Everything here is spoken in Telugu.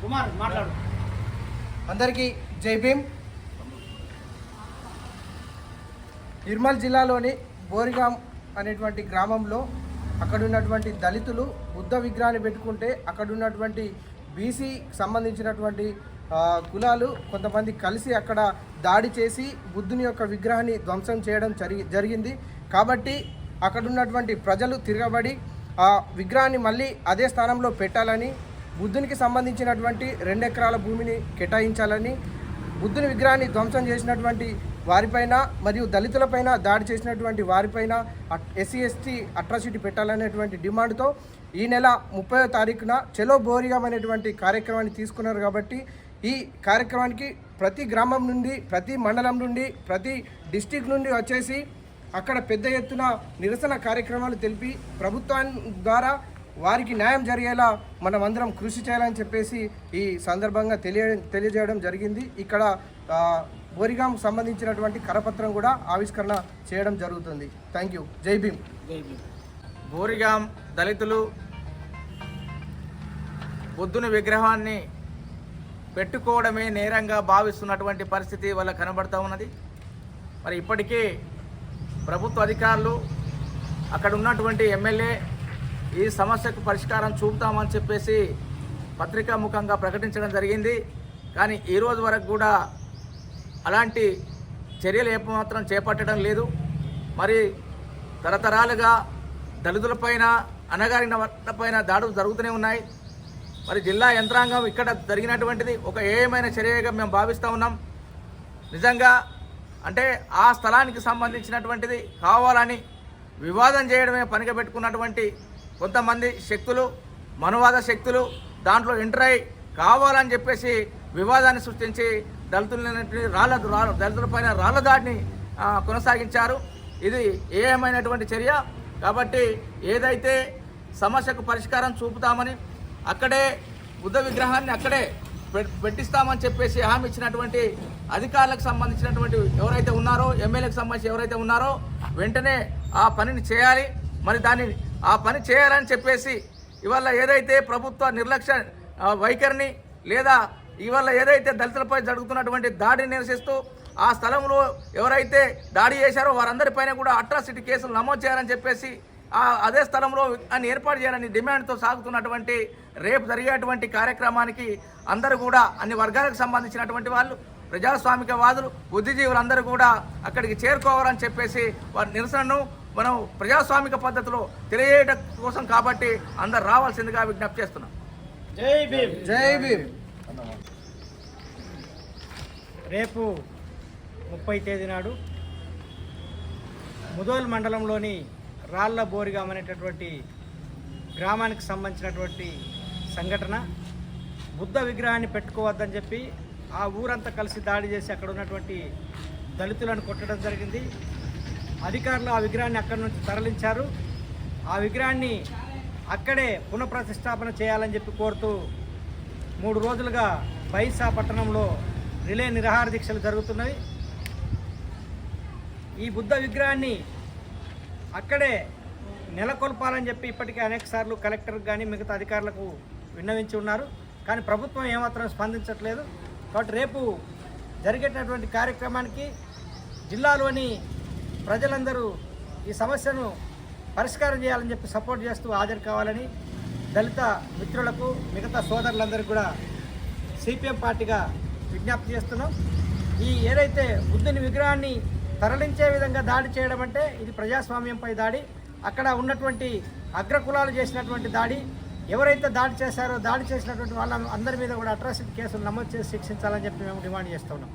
కుమార్ మాట్లాడు. అందరికీ జై భీమ్. నిర్మల్ జిల్లాలోని బోరిగాం అనేటువంటి గ్రామంలో అక్కడ ఉన్నటువంటి దళితులు బుద్ధ విగ్రహాన్ని పెట్టుకుంటే అక్కడ ఉన్నటువంటి బీసీ సంబంధించినటువంటి కులాలు కొంతమంది కలిసి అక్కడ దాడి చేసి బుద్ధుని యొక్క విగ్రహాన్ని ధ్వంసం చేయడం జరిగింది. కాబట్టి అక్కడ ఉన్నటువంటి ప్రజలు తిరగబడి ఆ విగ్రహాన్ని మళ్ళీ అదే స్థానంలో పెట్టాలని, బుద్ధునికి సంబంధించినటువంటి 2 ఎకరాల భూమిని కేటాయించాలని, బుద్ధుని విగ్రహాన్ని ధ్వంసం చేసినటువంటి వారిపైన మరియు దళితులపైన దాడి చేసినటువంటి వారిపైన SC ST అట్రాసిటీ పెట్టాలనేటువంటి డిమాండ్తో ఈ నెల 30వ తారీఖున చలో బోరిగాం అనేటువంటి కార్యక్రమాన్ని తీసుకున్నారు. కాబట్టి ఈ కార్యక్రమానికి ప్రతి గ్రామం నుండి, ప్రతి మండలం నుండి, ప్రతి డిస్టిక్ నుండి వచ్చేసి అక్కడ పెద్ద ఎత్తున నిరసన కార్యక్రమాలు తెలిపి ప్రభుత్వం ద్వారా వారికి న్యాయం జరిగేలా మనమందరం కృషి చేయాలని చెప్పేసి ఈ సందర్భంగా తెలియజేయడం జరిగింది. ఇక్కడ బోరిగాం సంబంధించినటువంటి కరపత్రం కూడా ఆవిష్కరణ చేయడం జరుగుతుంది. Thank you. జై భీమ్. బోరిగాం దళితులు బుద్ధుని విగ్రహాన్ని పెట్టుకోవడమే నేరంగా భావిస్తున్నటువంటి పరిస్థితి వల్ల కనబడుతూ ఉన్నది. మరి ఇప్పటికీ ప్రభుత్వ అధికారులు అక్కడ ఉన్నటువంటి ఎమ్మెల్యే ఈ సమస్యకు పరిష్కారం చూపుతామని చెప్పేసి పత్రికాముఖంగా ప్రకటించడం జరిగింది. కానీ ఈరోజు వరకు కూడా అలాంటి చర్యలు ఏమాత్రం చేపట్టడం లేదు. మరి తరతరాలుగా దళితులపైన, అణగారిన వర్గపైన దాడులు జరుగుతూనే ఉన్నాయి. మరి జిల్లా యంత్రాంగం ఇక్కడ జరిగినటువంటిది ఒక ఏమైన చర్యగా మేము భావిస్తూ ఉన్నాం. నిజంగా అంటే ఆ స్థలానికి సంబంధించినటువంటిది కావాలని వివాదం చేయడమే పనిగా పెట్టుకున్నటువంటి కొంతమంది శక్తులు, మనువాద శక్తులు దాంట్లో ఎంటర్ అయి కావాలని చెప్పేసి వివాదాన్ని సృష్టించి దళితులపైన రాళ్ల దాడిని కొనసాగించారు. ఇది ఏమైనటువంటి చర్య. కాబట్టి ఏదైతే సమస్యకు పరిష్కారం చూపుతామని అక్కడే బుద్ధ విగ్రహాన్ని అక్కడే పెట్టిస్తామని చెప్పేసి హామీ ఇచ్చినటువంటి అధికారులకు సంబంధించినటువంటి ఎవరైతే ఉన్నారో, ఎమ్మెల్యేకి సంబంధించి ఎవరైతే ఉన్నారో వెంటనే ఆ పనిని చేయాలి. మరి ఆ పని చేయాలని చెప్పేసి ఇవాళ ఏదైతే ప్రభుత్వ నిర్లక్ష్య వైఖరిని లేదా ఇవాళ ఏదైతే దళితులపై జరుగుతున్నటువంటి దాడిని నిరసిస్తూ ఆ స్థలంలో ఎవరైతే దాడి చేశారో వారందరిపైన కూడా అట్రాసిటీ కేసులు నమోదు చేయాలని చెప్పేసి అదే స్థలంలో అని ఏర్పాటు చేయాలని డిమాండ్తో సాగుతున్నటువంటి రేపు జరిగేటువంటి కార్యక్రమానికి అందరూ కూడా అన్ని వర్గాలకు సంబంధించినటువంటి వాళ్ళు, ప్రజాస్వామికవాదులు, బుద్ధిజీవులు అందరూ కూడా అక్కడికి చేరుకోవాలని చెప్పేసి వారి నిరసనను మనం ప్రజాస్వామిక పద్ధతిలో తెలియజేయడం కోసం కాబట్టి అందరు రావాల్సిందిగా విజ్ఞప్తి చేస్తున్నాం. జై భీమ్. జై భీమ్. రేపు 30 తేదీ నాడు ముదోల్ మండలంలోని రాళ్ల బోరిగాం అనేటటువంటి గ్రామానికి సంబంధించినటువంటి సంఘటన, బుద్ధ విగ్రహాన్ని పెట్టుకోవద్దని చెప్పి ఆ ఊరంతా కలిసి దాడి చేసి అక్కడ ఉన్నటువంటి దళితులను కొట్టడం జరిగింది. అధికారులు ఆ విగ్రహాన్ని అక్కడి నుంచి తరలించారు. ఆ విగ్రహాన్ని అక్కడే పునఃప్రతిష్టాపన చేయాలని చెప్పి కోరుతూ 3 రోజులుగా బైసా పట్టణంలో రిలే నిరాహార దీక్షలు జరుగుతున్నవి. ఈ బుద్ధ విగ్రహాన్ని అక్కడే నెలకొల్పాలని చెప్పి ఇప్పటికే అనేక సార్లు కలెక్టర్కి కానీ మిగతా అధికారులకు విన్నవించి ఉన్నారు. కానీ ప్రభుత్వం ఏమాత్రం స్పందించట్లేదు. కాబట్టి రేపు జరిగేటటువంటి కార్యక్రమానికి జిల్లాలోని ప్రజలందరూ ఈ సమస్యను పరిష్కారం చేయాలని చెప్పి సపోర్ట్ చేస్తూ హాజరు కావాలని దళిత మిత్రులకు, మిగతా సోదరులందరికీ కూడా CPM పార్టీగా విజ్ఞప్తి చేస్తున్నాం. ఈ ఏదైతే బుద్ధుని విగ్రహాన్ని తరలించే విధంగా దాడి చేయడం అంటే ఇది ప్రజాస్వామ్యంపై దాడి, అక్కడ ఉన్నటువంటి అగ్రకులాలు చేసినటువంటి దాడి. ఎవరైతే దాడి చేశారో దాడి చేసినటువంటి వాళ్ళ అందరి మీద కూడా అట్రాసిటీ కేసులు నమోదు చేసి శిక్షించాలని చెప్పి మేము డిమాండ్ చేస్తున్నాం.